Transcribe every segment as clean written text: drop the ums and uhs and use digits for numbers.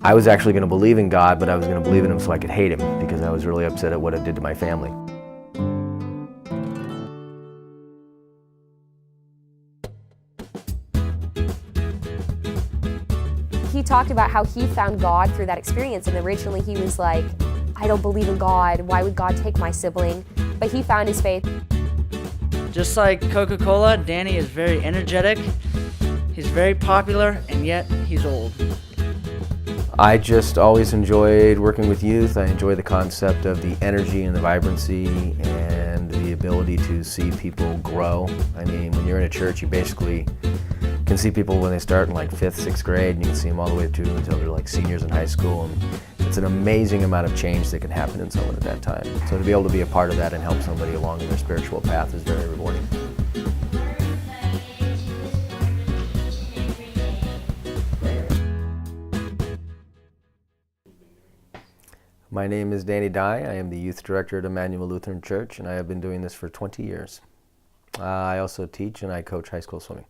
I was actually going to believe in God, but I was going to believe in him so I could hate him because I was really upset at what it did to my family. He talked about how he found God through that experience, and originally he was like, I don't believe in God, why would God take my sibling? But he found his faith. Just like Coca-Cola, Danny is very energetic, he's very popular, and yet he's old. I just always enjoyed working with youth. I enjoy the concept of the energy and the vibrancy and the ability to see people grow. I mean, when you're in a church, you basically can see people when they start in like 5th, 6th grade, and you can see them all the way through until they're like seniors in high school. And it's an amazing amount of change that can happen in someone at that time. So to be able to be a part of that and help somebody along in their spiritual path is very rewarding. My name is Danny Dye. I am the youth director at Emmanuel Lutheran Church, and I have been doing this for 20 years. I also teach and I coach high school swimming.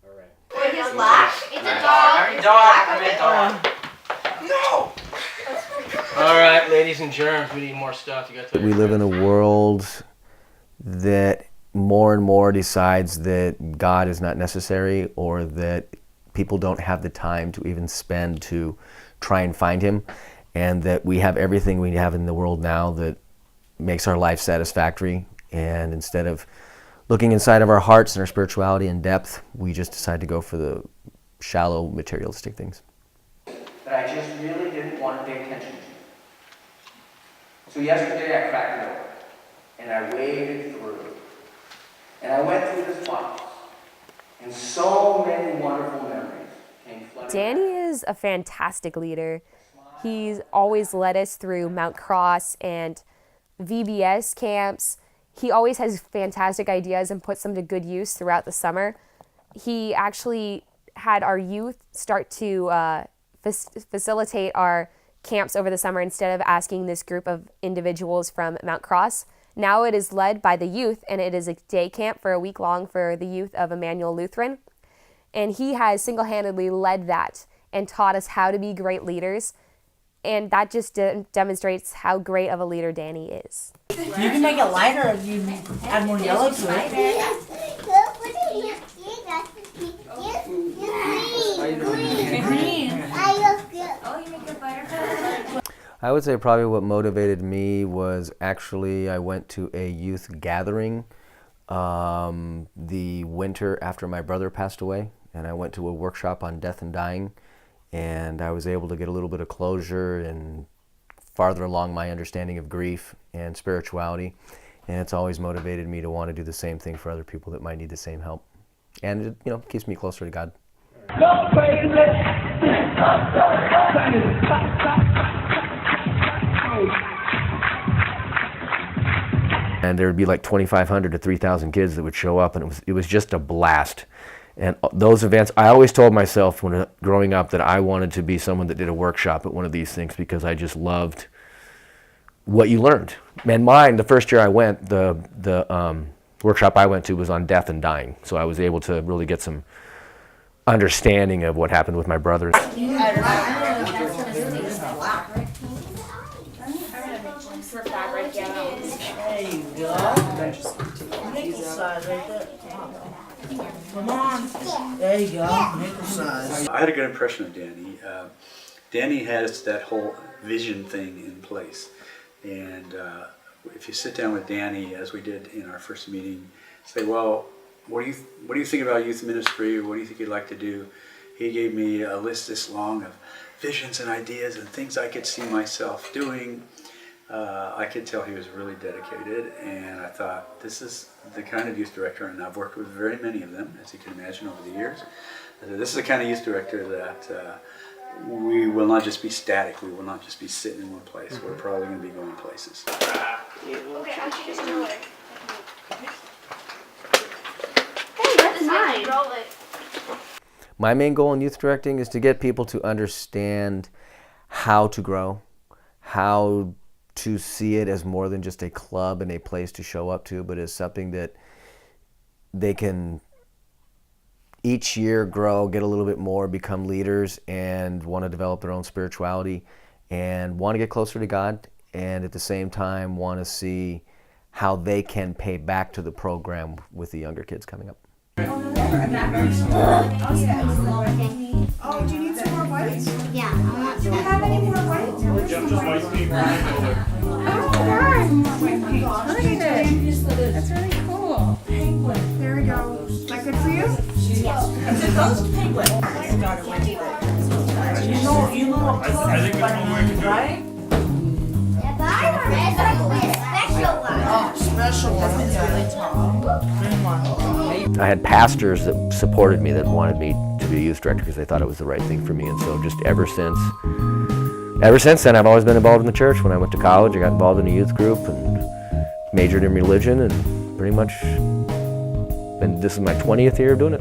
All right. Wait, his lash? It's a dog. No! All right, ladies and germs, we need more stuff. We live in a world that more and more decides that God is not necessary, or that people don't have the time to even spend to try and find him, and that we have everything we have in the world now that makes our life satisfactory, and instead of looking inside of our hearts and our spirituality in depth, we just decide to go for the shallow materialistic things. That I just really didn't want to pay attention to. So yesterday I cracked it open, and I waded through, and I went through this box, and so many wonderful memories came flooding. Danny is a fantastic leader. He's always led us through Mount Cross and VBS camps. He always has fantastic ideas and puts them to good use throughout the summer. He actually had our youth start to facilitate our camps over the summer instead of asking this group of individuals from Mount Cross. Now it is led by the youth, and it is a day camp for a week long for the youth of Emmanuel Lutheran. And he has single-handedly led that and taught us how to be great leaders. And that just demonstrates how great of a leader Danny is. You can make it lighter if you add more yellow to it. I would say probably what motivated me was actually I went to a youth gathering the winter after my brother passed away, and I went to a workshop on death and dying. And I was able to get a little bit of closure and farther along my understanding of grief and spirituality. And it's always motivated me to want to do the same thing for other people that might need the same help. And it, keeps me closer to God. And there would be like 2,500 to 3,000 kids that would show up, and it was just a blast. And those events, I always told myself when growing up that I wanted to be someone that did a workshop at one of these things because I just loved what you learned. And mine, the first year I went, the workshop I went to was on death and dying. So I was able to really get some understanding of what happened with my brother. There you go. Nickel size right there. Come on. There you go. Nickel size. I had a good impression of Danny. Danny has that whole vision thing in place. And if you sit down with Danny, as we did in our first meeting, say, well, what do you think about youth ministry? What do you think you'd like to do? He gave me a list this long of visions and ideas and things I could see myself doing. I could tell he was really dedicated, and I thought, this is the kind of youth director, and I've worked with very many of them, as you can imagine, over the years. This is the kind of youth director that we will not just be static, we will not just be sitting in one place. We're probably going to be going places. Okay, I should just roll it. Hey, that's mine. Roll it. My main goal in youth directing is to get people to understand how to grow, how to see it as more than just a club and a place to show up to, but as something that they can each year grow, get a little bit more, become leaders, and want to develop their own spirituality, and want to get closer to God, and at the same time want to see how they can pay back to the program with the younger kids coming up. Oh, do you need some more whites? Yeah, I want some. Do you have any more whites? Look at it. That's really cool. Penguin. There we go. Is that good for you? Yes. Is it those penguins? You know, I think it's one way to do it. right? Special one. It's really tall. Green one. I had pastors that supported me, that wanted me to be a youth director because they thought it was the right thing for me, and so just ever since then, I've always been involved in the church. When I went to college, I got involved in a youth group and majored in religion, and pretty much, and this is my 20th year of doing it.